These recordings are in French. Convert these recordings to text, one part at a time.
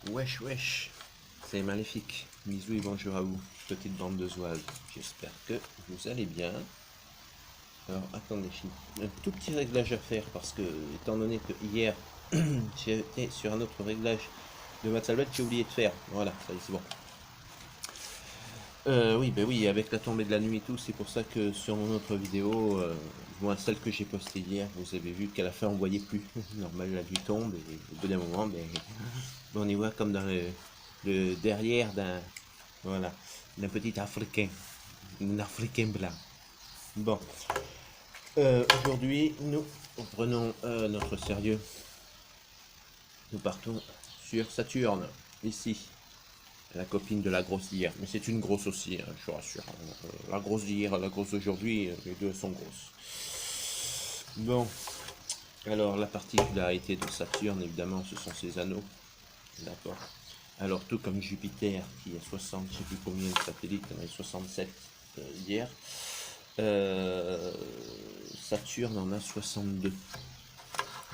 Wesh wesh, c'est maléfique. Bisous et bonjour à vous, petite bande de zouaves. J'espère que vous allez bien. Alors attendez, j'ai un tout petit réglage à faire parce que, étant donné que hier j'ai été sur un autre réglage de ma tablette, j'ai oublié de faire. Voilà, ça y est, c'est bon. Oui, ben oui, avec la tombée de la nuit et tout, c'est pour ça que sur mon autre vidéo, moi, celle que j'ai postée hier, vous avez vu qu'à la fin on voyait plus. Normal, la nuit tombe et au bout d'un moment, ben, on y voit comme dans le derrière voilà, d'un petit Africain, un Africain blanc. Bon, aujourd'hui, nous prenons notre sérieux. Nous partons sur Saturne, ici, la copine de la grosse d'hier. Mais c'est une grosse aussi, hein, je vous rassure. La grosse d'hier, la grosse d'aujourd'hui, les deux sont grosses. Bon, alors la particularité de Saturne, évidemment, ce sont ses anneaux. D'accord. Alors tout comme Jupiter, qui a 60, je ne sais plus combien de satellites, il y en avait 67 hier, Saturne en a 62.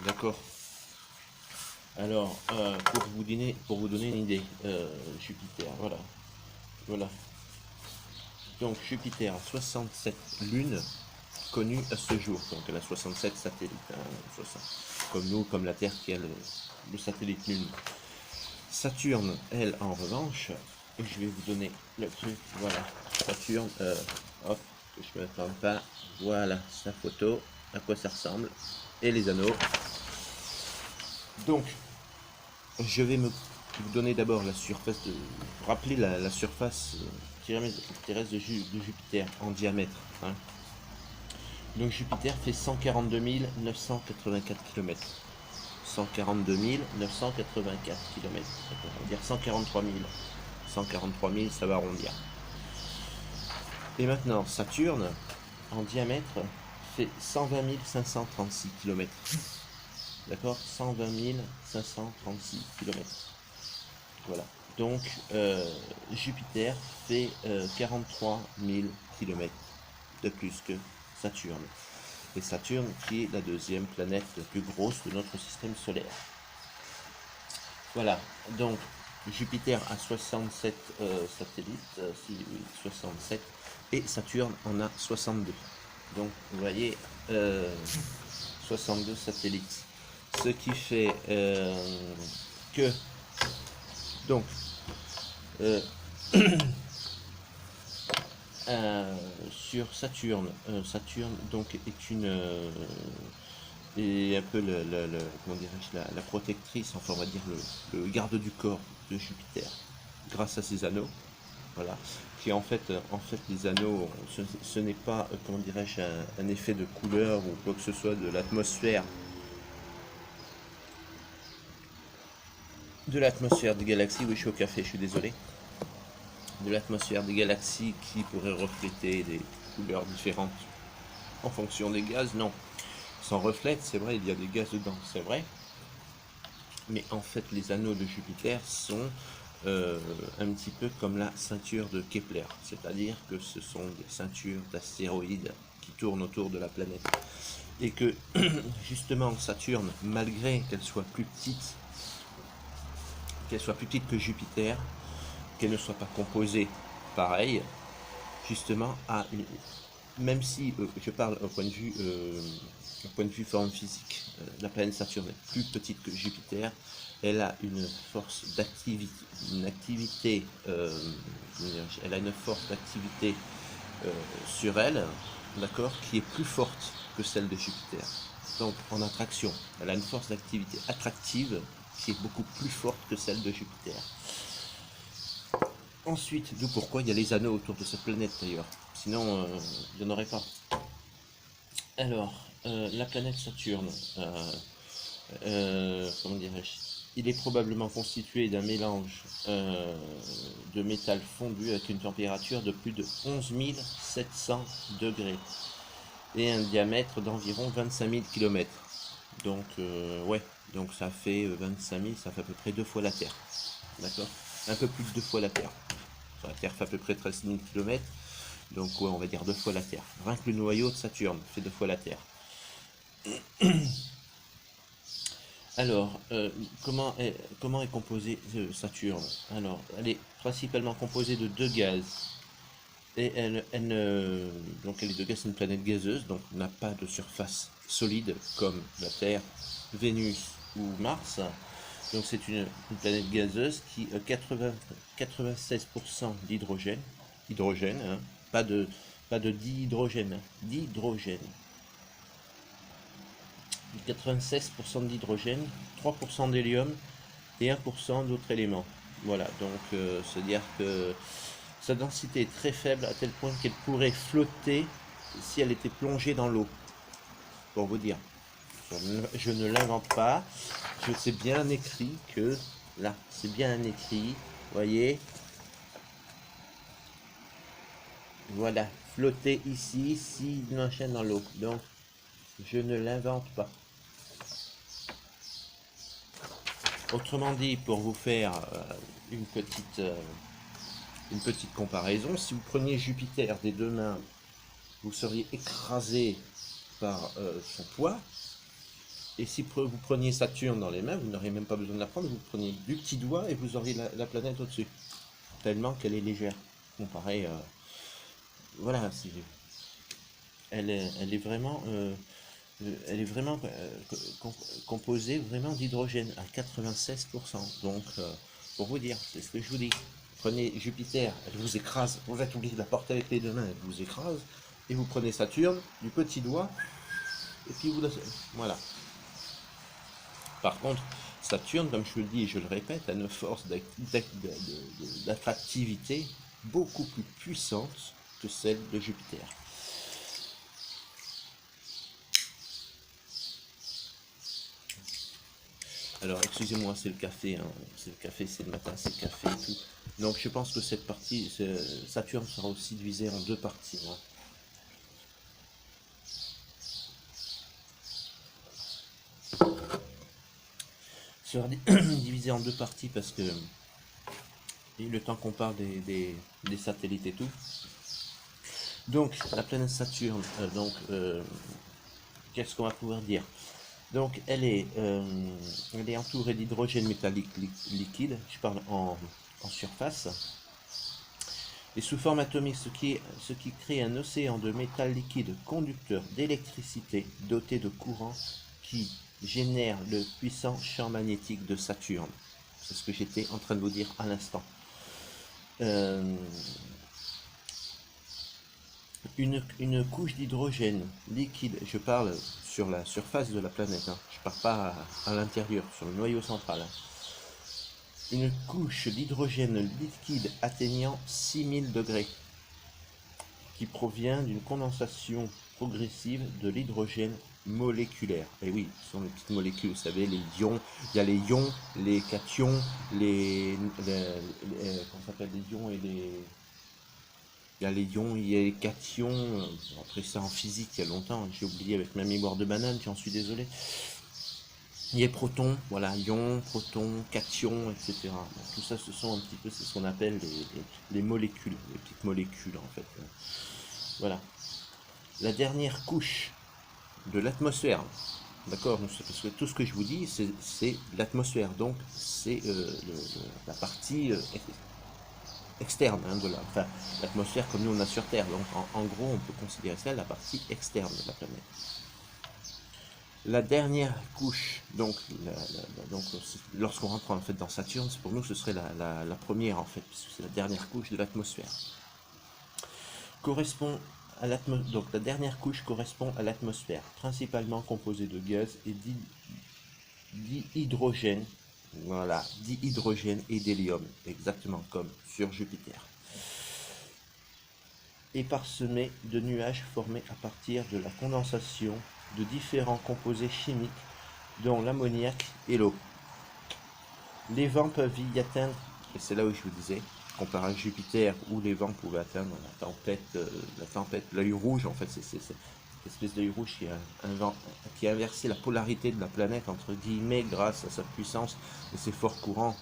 D'accord. Alors, pour vous donner une idée, Jupiter, voilà. Voilà. Donc Jupiter a 67 lunes connues à ce jour. Donc elle a 67 satellites. Hein, comme nous, comme la Terre qui a le satellite lune. Saturne, elle, en revanche, je vais vous donner le truc, voilà. Saturne, hop, que je ne me trompe pas. Voilà sa photo, à quoi ça ressemble. Et les anneaux. Donc, je vais vous donner d'abord la surface de. Rappeler la surface terrestre de Jupiter en diamètre. Hein. Donc Jupiter fait 142 984 km. 142 984 km. On va dire 143 000. 143 000, ça va arrondir. Et maintenant, Saturne, en diamètre, fait 120 536 km. D'accord, 120 536 km. Voilà. Donc, Jupiter fait 43 000 km de plus que Saturne. Et Saturne qui est la deuxième planète la plus grosse de notre système solaire. Voilà. Donc, Jupiter a 67 satellites, 67, et Saturne en a 62. Donc, vous voyez, 62 satellites. Ce qui fait que, donc, sur Saturne, Saturne donc est est un peu comment dirais-je, la protectrice, enfin on va dire le garde du corps de Jupiter, grâce à ses anneaux, voilà, qui en fait les anneaux, ce n'est pas, comment dirais-je, un effet de couleur ou quoi que ce soit de l'atmosphère des galaxies. Oui, je suis au café, je suis désolé. De l'atmosphère des galaxies qui pourrait refléter des couleurs différentes en fonction des gaz, non. S'en reflète, c'est vrai, il y a des gaz dedans, c'est vrai. Mais en fait, les anneaux de Jupiter sont un petit peu comme la ceinture de Kepler. C'est-à-dire que ce sont des ceintures d'astéroïdes qui tournent autour de la planète. Et que, justement, Saturne, malgré qu'elle soit plus petite que Jupiter, qu'elle ne soit pas composée pareil, justement, même si je parle au point de vue forme physique, la planète Saturne est plus petite que Jupiter, elle a une force d'activité, elle a une force d'activité sur elle, d'accord, qui est plus forte que celle de Jupiter. Donc en attraction, elle a une force d'activité attractive qui est beaucoup plus forte que celle de Jupiter. Ensuite, d'où pourquoi il y a les anneaux autour de cette planète d'ailleurs. Sinon, il n'y en aurait pas. Alors, la planète Saturne, comment dirais-je, il est probablement constitué d'un mélange de métal fondu avec une température de plus de 11 700 degrés et un diamètre d'environ 25 000 km. Donc, ouais, donc ça fait 25 000, ça fait à peu près 2 fois la Terre. D'accord. Un peu plus de 2 fois la Terre. La Terre fait à peu près 13 000 km. Donc, ouais, on va dire 2 fois la Terre. Rien que le noyau de Saturne fait 2 fois la Terre. Alors, comment est composée Saturne? Alors, elle est principalement composée de deux gaz. Et donc elle est de gaz, c'est une planète gazeuse, donc n'a pas de surface solide comme la Terre, Vénus ou Mars. Donc c'est une planète gazeuse qui a 96% d'hydrogène, hein, pas de, pas de dihydrogène, hein, d'hydrogène. 96% d'hydrogène, 3% d'hélium et 1% d'autres éléments. Voilà, donc c'est-à-dire que sa densité est très faible à tel point qu'elle pourrait flotter si elle était plongée dans l'eau. Pour vous dire, je ne l'invente pas, c'est bien écrit que, là, c'est bien écrit, voyez, voilà, flotter ici si il m'enchaîne dans l'eau. Donc, je ne l'invente pas. Autrement dit, pour vous faire une petite comparaison, si vous preniez Jupiter des deux mains, vous seriez écrasé par son poids. Et si vous preniez Saturne dans les mains, vous n'auriez même pas besoin de la prendre, vous preniez du petit doigt et vous auriez la planète au-dessus. Tellement qu'elle est légère. Comparé, voilà, elle est vraiment, composée vraiment d'hydrogène à 96%. Donc, pour vous dire, c'est ce que je vous dis. Prenez Jupiter, elle vous écrase, vous êtes obligé de la porter avec les deux mains, elle vous écrase. Et vous prenez Saturne, du petit doigt, et puis vous la... Voilà. Par contre, Saturne, comme je le dis et je le répète, a une force d'attractivité beaucoup plus puissante que celle de Jupiter. Alors, excusez-moi, c'est le café, hein. C'est le café, c'est le matin, c'est le café et tout. Donc, je pense que cette partie, Saturne sera aussi divisée en deux parties, hein. Sera divisé en deux parties parce que le temps qu'on parle des satellites et tout. Donc, la planète Saturne, qu'est-ce qu'on va pouvoir dire? Donc, elle est entourée d'hydrogène métallique liquide, je parle en surface, et sous forme atomique, ce qui crée un océan de métal liquide conducteur d'électricité doté de courant qui génère le puissant champ magnétique de Saturne. C'est ce que j'étais en train de vous dire à l'instant. Une couche d'hydrogène liquide, je parle sur la surface de la planète, hein, je ne parle pas à l'intérieur, sur le noyau central. Hein. Une couche d'hydrogène liquide atteignant 6000 degrés, qui provient d'une condensation progressive de l'hydrogène moléculaire. Et oui, ce sont les petites molécules, vous savez, les ions, il y a les ions, les cations, comment ça s'appelle, les ions et les... Il y a les ions, il y a les cations, après ça en physique il y a longtemps, j'ai oublié avec ma mémoire de banane, j'en suis désolé. Il y a protons, voilà, ions, protons, cations, etc. Donc, tout ça, ce sont un petit peu, c'est ce qu'on appelle les molécules, les petites molécules en fait. Voilà. La dernière couche de l'atmosphère, d'accord, parce que tout ce que je vous dis, c'est l'atmosphère, donc c'est la partie externe de l'atmosphère comme nous on a sur Terre. Donc en gros, on peut considérer ça la partie externe de la planète. La dernière couche, donc lorsqu'on rentre en fait dans Saturne, pour nous ce serait la première en fait, puisque c'est la dernière couche de l'atmosphère. Correspond à donc la dernière couche correspond à l'atmosphère, principalement composée de gaz et d'hydrogène. Voilà, d'hydrogène et d'hélium, exactement comme sur Jupiter. Et parsemé de nuages formés à partir de la condensation de différents composés chimiques, dont l'ammoniac et l'eau. Les vents peuvent y atteindre, et c'est là où je vous disais, comparé à Jupiter, où les vents pouvaient atteindre la tempête, l'œil rouge, en fait, c'est cette espèce d'œil rouge qui a inversé la polarité de la planète, entre guillemets, grâce à sa puissance et ses forts courants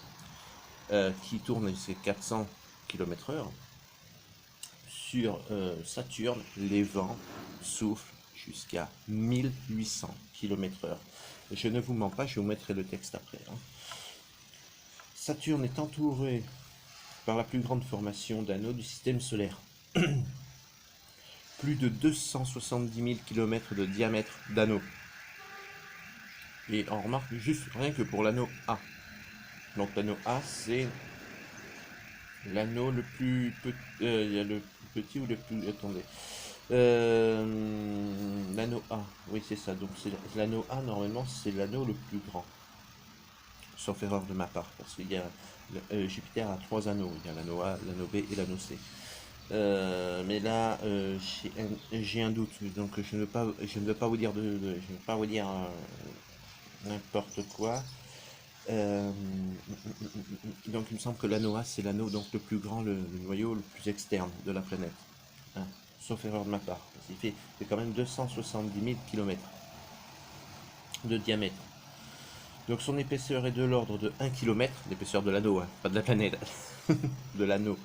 qui tournent jusqu'à 400 km/h. Sur Saturne, les vents soufflent jusqu'à 1800 km/h. Je ne vous mens pas, je vous mettrai le texte après. Hein. Saturne est entouré par la plus grande formation d'anneaux du système solaire. Plus de 270 000 km de diamètre d'anneaux. Et on remarque juste rien que pour l'anneau A. Donc l'anneau A, c'est l'anneau le plus petit, il y a le plus petit ou le plus... Attendez. L'anneau A, oui c'est ça. Donc l'anneau A, normalement, c'est l'anneau le plus grand. Sauf erreur de ma part, parce qu'il y a Jupiter a 3 anneaux. Il y a l'anneau A, l'anneau B et l'anneau C. Mais là, j'ai un doute, donc je ne veux pas vous dire n'importe quoi. Donc il me semble que l'anneau A, c'est l'anneau donc le plus grand, le noyau le plus externe de la planète. Hein, sauf erreur de ma part. Il fait quand même 270 000 km de diamètre. Donc son épaisseur est de l'ordre de 1 km, l'épaisseur de l'anneau, hein, pas de la planète, de l'anneau.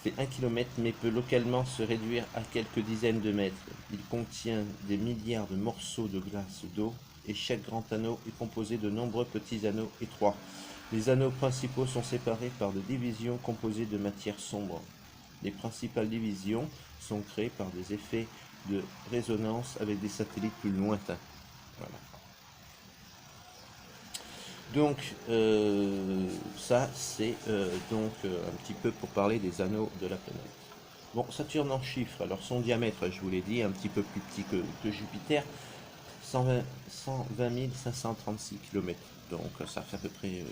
Fait 1 km mais peut localement se réduire à quelques dizaines de mètres. Il contient des milliards de morceaux de glace d'eau et chaque grand anneau est composé de nombreux petits anneaux étroits. Les anneaux principaux sont séparés par des divisions composées de matière sombre. Les principales divisions sont créées par des effets de résonance avec des satellites plus lointains. Voilà. Donc ça c'est un petit peu pour parler des anneaux de la planète. Bon, Saturne en chiffres, alors son diamètre, je vous l'ai dit, un petit peu plus petit que Jupiter, 120 536 km. Donc ça fait à peu près,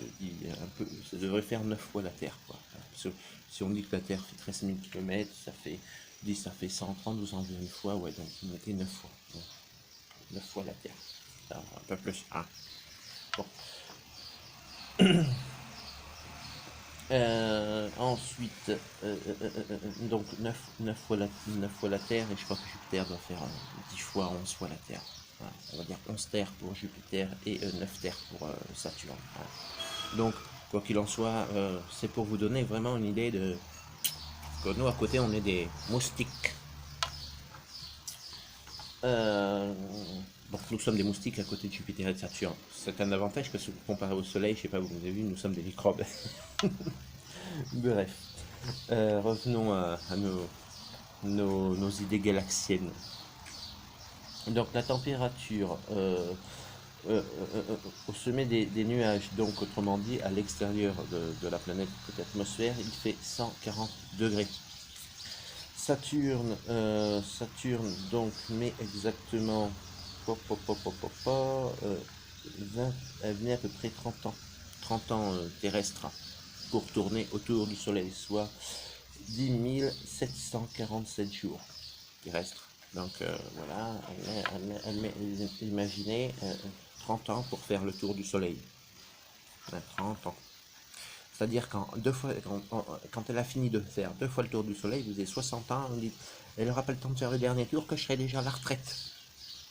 ça devrait faire 9 fois la Terre, quoi. Parce que si on dit que la Terre fait 13 000 km, ça fait 130, vous en avez une fois, ouais, donc vous mettez 9 fois. Donc, 9 fois la Terre. Alors, un peu plus, hein. Bon. Ensuite, donc 9 fois la Terre, et je crois que Jupiter doit faire 10 fois, 11 fois la Terre. Voilà, on va dire 11 terres pour Jupiter et 9 terres pour Saturne. Voilà. Donc, quoi qu'il en soit, c'est pour vous donner vraiment une idée de que nous, à côté, on est des moustiques. Donc, nous sommes des moustiques à côté de Jupiter et de Saturne. C'est un avantage parce que comparé au Soleil, je sais pas, vous avez vu, nous sommes des microbes. Bref, revenons à nos idées galaxiennes. Donc la température au sommet des nuages, donc autrement dit à l'extérieur de la planète, de l'atmosphère, il fait 140 degrés. Saturne donc met exactement elle met à peu près 30 ans terrestres pour tourner autour du Soleil, soit 10 747 jours terrestres. Donc voilà, imaginez 30 ans pour faire le tour du Soleil. 30 ans. C'est-à-dire quand elle a fini de faire 2 fois le tour du Soleil, vous avez 60 ans, on dit, elle n'aura pas le temps de faire le dernier tour que je serai déjà à la retraite.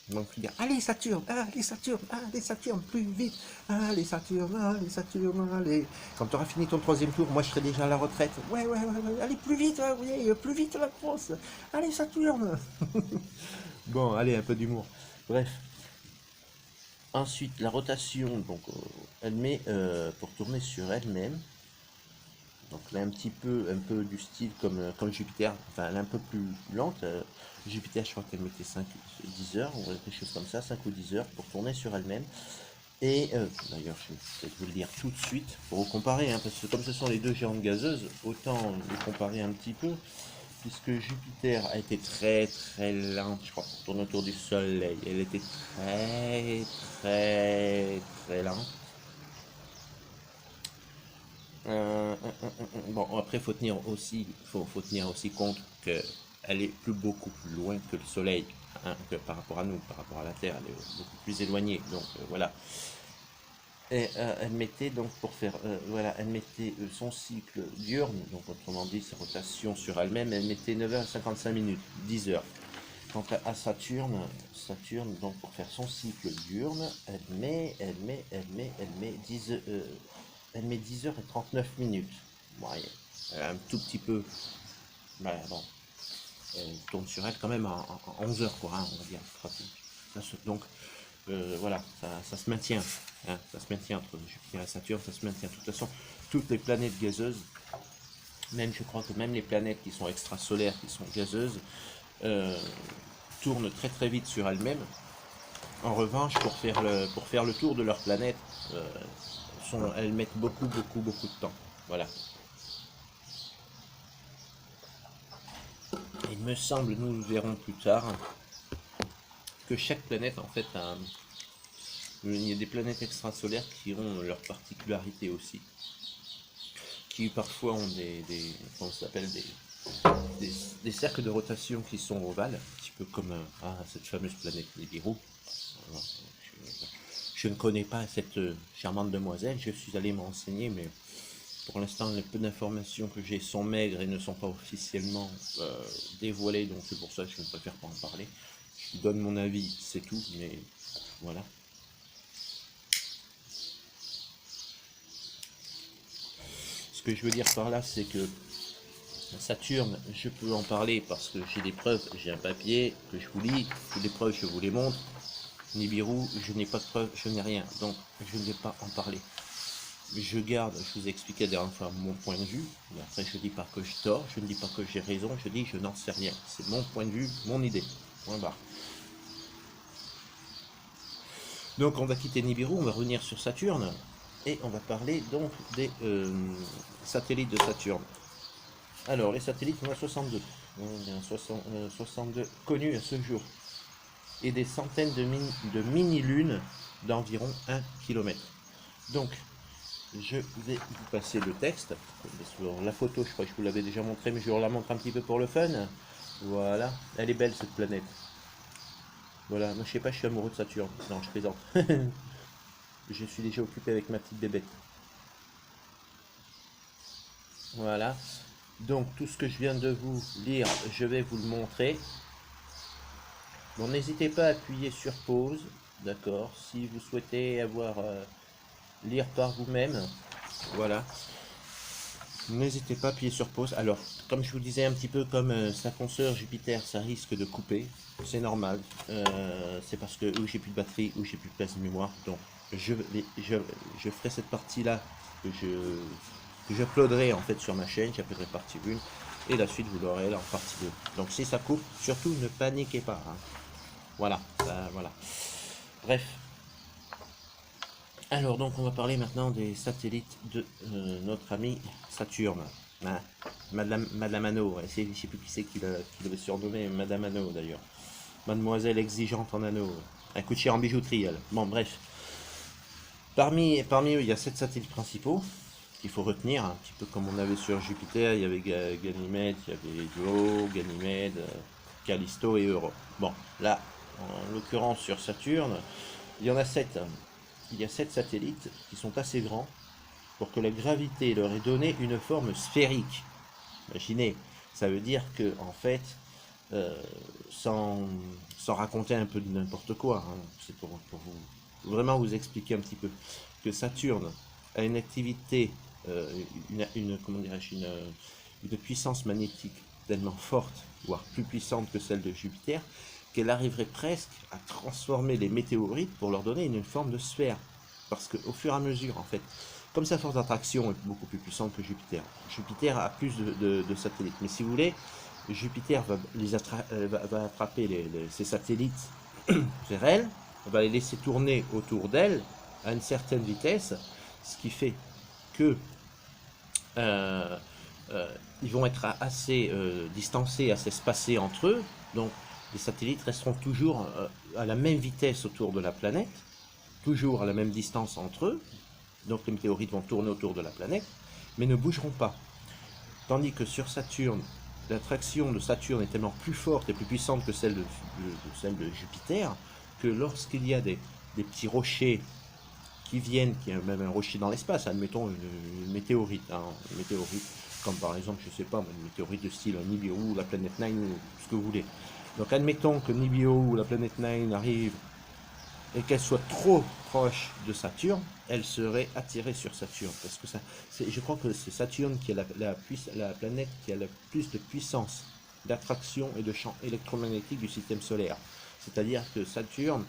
Donc je dis, allez Saturne, plus vite, allez Saturne, allez. Quand tu auras fini ton 3e tour, moi je serai déjà à la retraite. Ouais, allez plus vite, oui, plus vite la course. Allez Saturne. Bon, allez, un peu d'humour. Bref. Ensuite, la rotation, donc elle met pour tourner sur elle-même. Donc là un peu du style comme Jupiter, enfin elle est un peu plus lente. Jupiter, je crois qu'elle mettait 10 heures, ou quelque chose comme ça, 5 ou 10 heures pour tourner sur elle-même. Et d'ailleurs, je vais peut-être vous le dire tout de suite pour vous comparer, hein, parce que comme ce sont les deux géantes gazeuses, autant les comparer un petit peu, puisque Jupiter a été très très lente, je crois, pour tourner autour du Soleil. Elle était très très très lente. Bon, après, faut tenir aussi compte qu'elle est beaucoup plus loin que le Soleil, hein, que par rapport à nous, par rapport à la Terre, elle est beaucoup plus éloignée. Donc voilà. Et elle mettait donc elle mettait son cycle diurne, donc autrement dit sa rotation sur elle-même, elle mettait 9h55 10 heures. Quant à Saturne, donc pour faire son cycle diurne, elle met 10h39. Ouais, un tout petit peu. Voilà, bon. Elle tourne sur elle quand même en 11 heures, quoi, hein, on va dire. Donc, voilà, ça se maintient. Hein, ça se maintient entre Jupiter et Saturne, ça se maintient. De toute façon, toutes les planètes gazeuses, même je crois que même les planètes qui sont extrasolaires, qui sont gazeuses, euh, tournent très très vite sur elles-mêmes. En revanche, pour faire le tour de leur planète, elles mettent beaucoup de temps. Voilà. Il me semble, nous le verrons plus tard, que chaque planète en fait il y a des planètes extrasolaires qui ont leurs particularités aussi, qui parfois ont comment ça s'appelle, des cercles de rotation qui sont ovales, un petit peu comme cette fameuse planète Nibiru. Je ne connais pas cette charmante demoiselle, je suis allé m'enseigner, mais pour l'instant, les peu d'informations que j'ai sont maigres et ne sont pas officiellement dévoilées, donc c'est pour ça que je ne préfère pas en parler. Je donne mon avis, c'est tout, mais voilà. Ce que je veux dire par là, c'est que Saturne, je peux en parler parce que j'ai des preuves, j'ai un papier que je vous lis, j'ai des preuves, je vous les montre. Nibiru, je n'ai pas de preuves, je n'ai rien, donc je ne vais pas en parler. Je garde, je vous ai expliqué la dernière fois mon point de vue, mais après je ne dis pas que je tort, je ne dis pas que j'ai raison, je dis je n'en sais rien. C'est mon point de vue, mon idée. Point barre. Donc on va quitter Nibiru, on va revenir sur Saturne, et on va parler donc des satellites de Saturne. Alors les satellites, on a 62. On a 62 connus à ce jour. Et des centaines de mini-lunes d'environ 1 km. Donc, je vais vous passer le texte. Sur la photo, je crois que je vous l'avais déjà montré, mais je vous la montre un petit peu pour le fun. Voilà, elle est belle cette planète. Voilà, moi je sais pas, je suis amoureux de Saturne. Non, je plaisante. Je suis déjà occupé avec ma petite bébête. Voilà. Donc tout ce que je viens de vous lire, je vais vous le montrer. Bon, n'hésitez pas à appuyer sur pause, d'accord, si vous souhaitez lire par vous-même, voilà. N'hésitez pas à appuyer sur pause. Alors, comme je vous disais un petit peu comme sa consoeur Jupiter, ça risque de couper, c'est normal. C'est parce que ou j'ai plus de batterie ou j'ai plus de place de mémoire. Donc, je ferai cette partie-là que j'uploaderai en fait sur ma chaîne, j'appellerai partie 1, et la suite vous l'aurez là en partie 2. Donc si ça coupe, surtout ne paniquez pas. Hein. Voilà, voilà. Bref. Alors donc on va parler maintenant des satellites de notre ami Saturne. Hein. Madame Anneau, je ne sais plus qui c'est qui l'avait surnommé Madame Anneau d'ailleurs. Mademoiselle exigeante en anneau. Elle coûte cher en bijouterie elle. Bon bref. Parmi eux, il y a 7 satellites principaux qu'il faut retenir, un petit peu comme on avait sur Jupiter, il y avait Ganymède, il y avait Io, Ganymède, Callisto et Euro. Bon, là, en l'occurrence sur Saturne, il y en a 7. Il y a 7 satellites qui sont assez grands pour que la gravité leur ait donné une forme sphérique. Imaginez, ça veut dire que en fait, sans raconter un peu de n'importe quoi, hein, c'est pour vous vraiment vous expliquer un petit peu que Saturne a une activité, comment dirais-je, une puissance magnétique tellement forte, voire plus puissante que celle de Jupiter, qu'elle arriverait presque à transformer les météorites pour leur donner une forme de sphère. Parce qu'au fur et à mesure, en fait, comme sa force d'attraction est beaucoup plus puissante que Jupiter, Jupiter a plus de satellites. Mais si vous voulez, Jupiter va attraper ces satellites vers elle, va les laisser tourner autour d'elle à une certaine vitesse, ce qui fait que ils vont être assez distancés, assez spacés entre eux. Donc les satellites resteront toujours à la même vitesse autour de la planète, toujours à la même distance entre eux. Donc les météorites vont tourner autour de la planète, mais ne bougeront pas. Tandis que sur Saturne, l'attraction de Saturne est tellement plus forte et plus puissante que celle de Jupiter, que lorsqu'il y a des petits rochers qui viennent, qui a même un rocher dans l'espace, admettons une météorite, comme par exemple, je sais pas, une météorite de style Nibiru ou la planète Nine, ou ce que vous voulez. Donc admettons que Nibiru ou la planète Nine arrive et qu'elle soit trop proche de Saturne, elle serait attirée sur Saturne. Parce que je crois que c'est Saturne qui est la planète qui a le plus de puissance d'attraction et de champ électromagnétique du système solaire. C'est-à-dire que Saturne